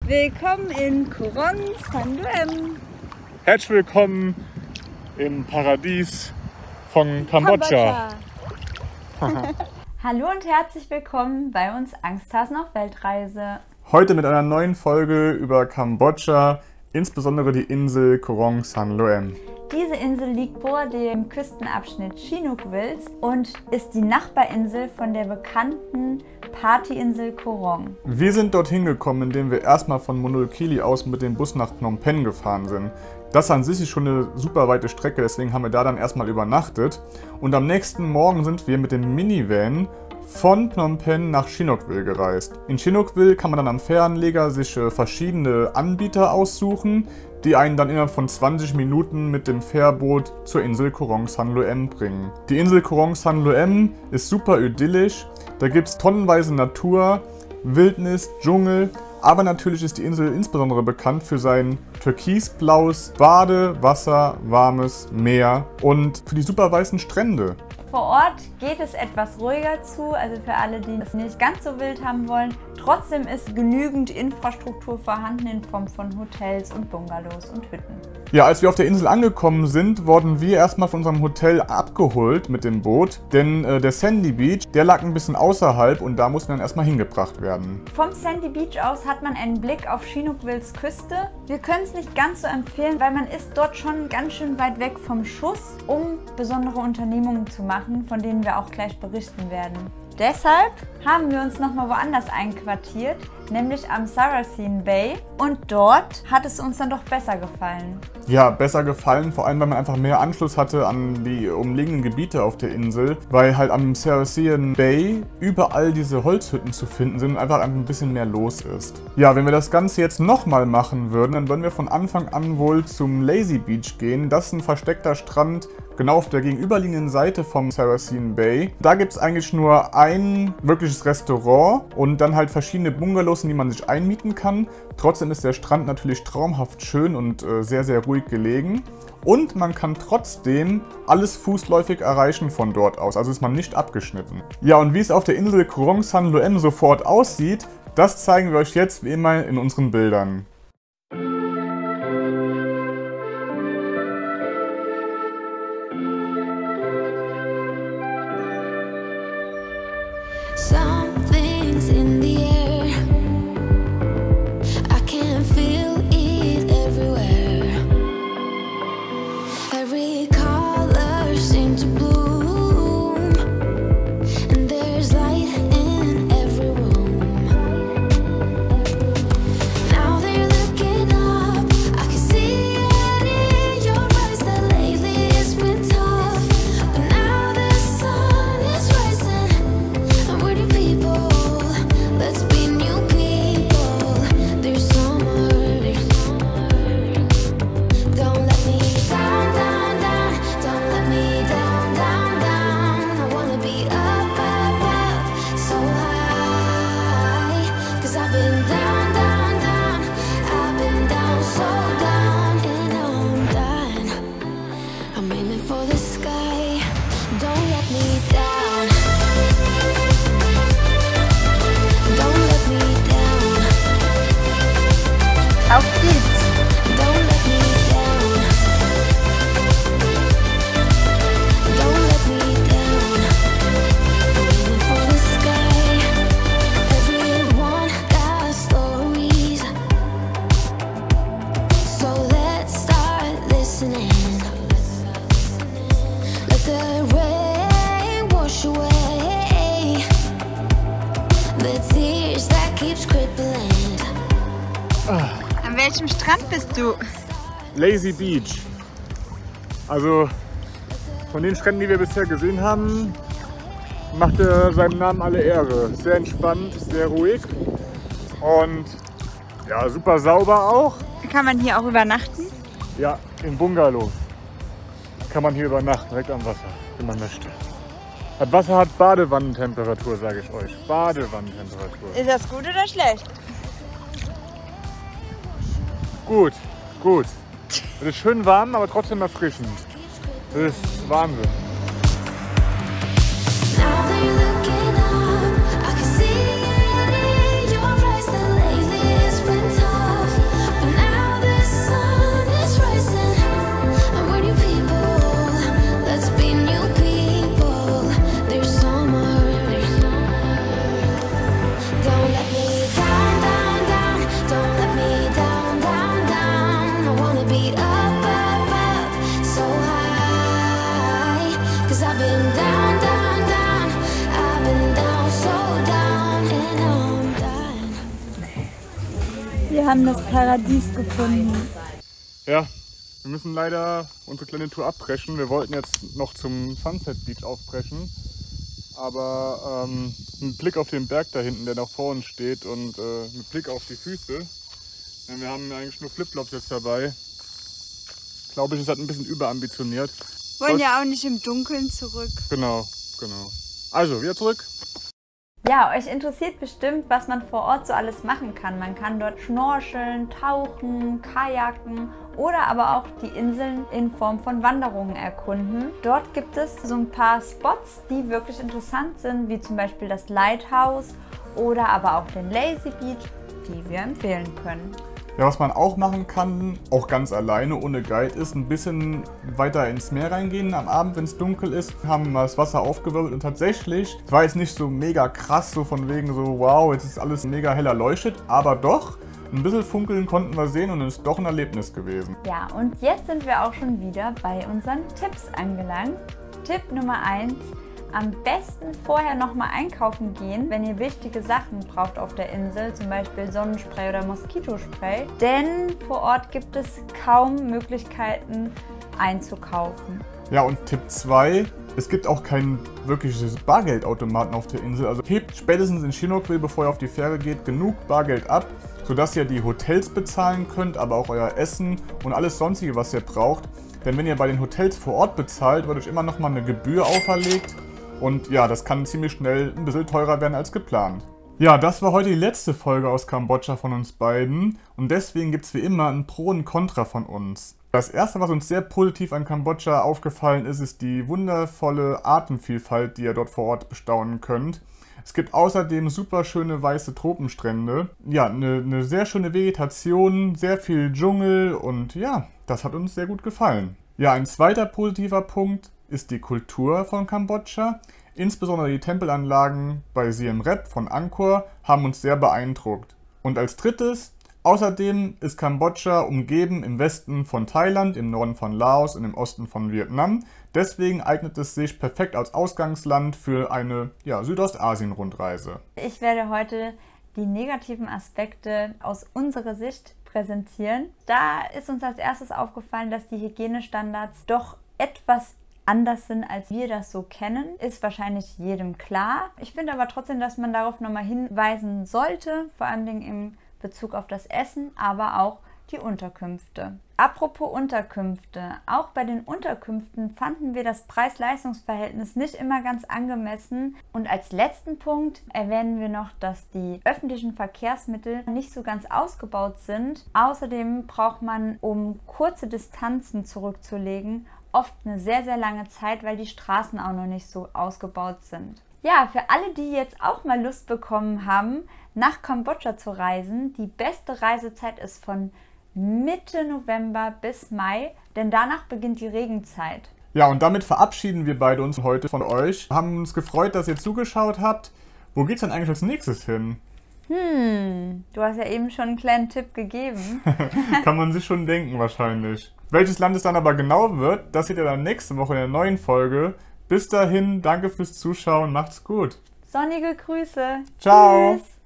Willkommen in Koh Rong San Luem. Herzlich willkommen im Paradies von Kambodscha. Hallo und herzlich willkommen bei uns Angsthasen auf Weltreise. Heute mit einer neuen Folge über Kambodscha, insbesondere die Insel Koh Rong San Luem. Diese Insel liegt vor dem Küstenabschnitt Chinookwills und ist die Nachbarinsel von der bekannten Partyinsel Koh Rong. Wir sind dorthin gekommen, indem wir erstmal von Monulkili aus mit dem Bus nach Phnom Penh gefahren sind. Das an sich ist schon eine super weite Strecke, deswegen haben wir da dann erstmal übernachtet. Und am nächsten Morgen sind wir mit dem Minivan von Phnom Penh nach Chinookwills gereist. In Chinookwills kann man dann am Fähranleger sich verschiedene Anbieter aussuchen, die einen dann innerhalb von 20 Minuten mit dem Fährboot zur Insel Koh Rong San Luem bringen. Die Insel Koh Rong San Luem ist super idyllisch, da gibt es tonnenweise Natur, Wildnis, Dschungel, aber natürlich ist die Insel insbesondere bekannt für sein türkisblaues Badewasser, warmes Meer und für die super weißen Strände. Vor Ort geht es etwas ruhiger zu, also für alle, die es nicht ganz so wild haben wollen. Trotzdem ist genügend Infrastruktur vorhanden in Form von Hotels und Bungalows und Hütten. Ja, als wir auf der Insel angekommen sind, wurden wir erstmal von unserem Hotel abgeholt mit dem Boot, denn der Sandy Beach, der lag ein bisschen außerhalb und da mussten wir dann erstmal hingebracht werden. Vom Sandy Beach aus hat man einen Blick auf Chinookwills Küste. Wir können es nicht ganz so empfehlen, weil man ist dort schon ganz schön weit weg vom Schuss, um besondere Unternehmungen zu machen, von denen wir auch gleich berichten werden. Deshalb haben wir uns nochmal woanders einquartiert, nämlich am Saracen Bay, und dort hat es uns dann doch besser gefallen. Ja, besser gefallen, vor allem weil man einfach mehr Anschluss hatte an die umliegenden Gebiete auf der Insel, weil halt am Saracen Bay überall diese Holzhütten zu finden sind und einfach ein bisschen mehr los ist. Ja, wenn wir das Ganze jetzt nochmal machen würden, dann würden wir von Anfang an wohl zum Lazy Beach gehen. Das ist ein versteckter Strand, genau auf der gegenüberliegenden Seite vom Saracen Bay. Da gibt es eigentlich nur ein wirkliches Restaurant und dann halt verschiedene Bungalows, in die man sich einmieten kann. Trotzdem ist der Strand natürlich traumhaft schön und sehr, sehr ruhig gelegen. Und man kann trotzdem alles fußläufig erreichen von dort aus, also ist man nicht abgeschnitten. Ja, und wie es auf der Insel Koh Rong San Luem sofort aussieht, das zeigen wir euch jetzt wie immer in unseren Bildern. Something's in the air, I can feel it everywhere. Every color seems to bloom, and there's light in every room. Now they're looking up, I can see it in your eyes that lately it's been tough. But now the sun is rising, and we're new people, let's be new people. There's summer, don't let me down, down, down. Don't let me down, down, down. I wanna be up, up, up, so high. 'Cause I've been down, down, down. I've been down, so down, and now I'm done. I'm aiming for the sky. Don't let me down. Don't let me down. Auf geht's! Don't let me down. Don't let me down. Aiming for the sky. Everyone got stories, so let's start listening. Let the rain wash away the tears that keeps crippling. An welchem Strand bist du? Lazy Beach. Also von den Stränden, die wir bisher gesehen haben, macht er seinem Namen alle Ehre. Sehr entspannt, sehr ruhig und ja, super sauber auch. Kann man hier auch übernachten? Ja, in Bungalows kann man hier übernachten, direkt am Wasser, wenn man möchte. Das Wasser hat Badewannentemperatur, sage ich euch. Badewannentemperatur. Ist das gut oder schlecht? Gut, gut. Es ist schön warm, aber trotzdem erfrischend. Das ist Wahnsinn. Now they're looking up, I can see it in your eyes that lately it's been tough. Wir haben das Paradies gefunden. Ja, wir müssen leider unsere kleine Tour abbrechen. Wir wollten jetzt noch zum Sunset Beach aufbrechen. Aber ein Blick auf den Berg da hinten, der noch vor uns steht, und mit Blick auf die Füße. Denn wir haben eigentlich nur Flipflops jetzt dabei. Glaube ich, ist halt ein bisschen überambitioniert. Wollen ja auch nicht im Dunkeln zurück. Genau. Also, wieder zurück. Ja, euch interessiert bestimmt, was man vor Ort so alles machen kann. Man kann dort schnorcheln, tauchen, kajaken oder aber auch die Inseln in Form von Wanderungen erkunden. Dort gibt es so ein paar Spots, die wirklich interessant sind, wie zum Beispiel das Lighthouse oder aber auch den Lazy Beach, die wir empfehlen können. Ja, was man auch machen kann, auch ganz alleine, ohne Guide, ist ein bisschen weiter ins Meer reingehen am Abend, wenn es dunkel ist. Haben mal das Wasser aufgewirbelt und tatsächlich, es war jetzt nicht so mega krass, so von wegen so, wow, jetzt ist alles mega hell erleuchtet, aber doch, ein bisschen funkeln konnten wir sehen und es ist doch ein Erlebnis gewesen. Ja, und jetzt sind wir auch schon wieder bei unseren Tipps angelangt. Tipp Nummer 1. Am besten vorher nochmal einkaufen gehen, wenn ihr wichtige Sachen braucht auf der Insel, zum Beispiel Sonnenspray oder Moskitospray. Denn vor Ort gibt es kaum Möglichkeiten einzukaufen. Ja, und Tipp 2, es gibt auch kein wirkliches Bargeldautomaten auf der Insel. Also hebt spätestens in Sihanoukville, bevor ihr auf die Fähre geht, genug Bargeld ab, sodass ihr die Hotels bezahlen könnt, aber auch euer Essen und alles sonstige, was ihr braucht. Denn wenn ihr bei den Hotels vor Ort bezahlt, wird euch immer nochmal eine Gebühr auferlegt. Und ja, das kann ziemlich schnell ein bisschen teurer werden als geplant. Ja, das war heute die letzte Folge aus Kambodscha von uns beiden. Und deswegen gibt es wie immer ein Pro und Contra von uns. Das erste, was uns sehr positiv an Kambodscha aufgefallen ist, ist die wundervolle Artenvielfalt, die ihr dort vor Ort bestaunen könnt. Es gibt außerdem super schöne weiße Tropenstrände. Ja, eine sehr schöne Vegetation, sehr viel Dschungel und ja, das hat uns sehr gut gefallen. Ja, ein zweiter positiver Punkt ist die Kultur von Kambodscha. Insbesondere die Tempelanlagen bei Siem Reap von Angkor haben uns sehr beeindruckt. Und als drittes, außerdem ist Kambodscha umgeben im Westen von Thailand, im Norden von Laos und im Osten von Vietnam. Deswegen eignet es sich perfekt als Ausgangsland für eine Südostasien-Rundreise. Ich werde heute die negativen Aspekte aus unserer Sicht präsentieren. Da ist uns als erstes aufgefallen, dass die Hygienestandards doch etwas anders sind, als wir das so kennen, ist wahrscheinlich jedem klar. Ich finde aber trotzdem, dass man darauf nochmal hinweisen sollte, vor allem in Bezug auf das Essen, aber auch die Unterkünfte. Apropos Unterkünfte, auch bei den Unterkünften fanden wir das Preis-Leistungs-Verhältnis nicht immer ganz angemessen. Und als letzten Punkt erwähnen wir noch, dass die öffentlichen Verkehrsmittel nicht so ganz ausgebaut sind. Außerdem braucht man, um kurze Distanzen zurückzulegen, oft eine sehr, sehr lange Zeit, weil die Straßen auch noch nicht so ausgebaut sind. Ja, für alle, die jetzt auch mal Lust bekommen haben, nach Kambodscha zu reisen, die beste Reisezeit ist von Mitte November bis Mai, denn danach beginnt die Regenzeit. Ja, und damit verabschieden wir beide uns heute von euch. Wir haben uns gefreut, dass ihr zugeschaut habt. Wo geht's denn eigentlich als nächstes hin? Du hast ja eben schon einen kleinen Tipp gegeben. Kann man sich schon denken wahrscheinlich. Welches Land es dann aber genau wird, das seht ihr dann nächste Woche in der neuen Folge. Bis dahin, danke fürs Zuschauen, macht's gut. Sonnige Grüße. Ciao. Tschüss.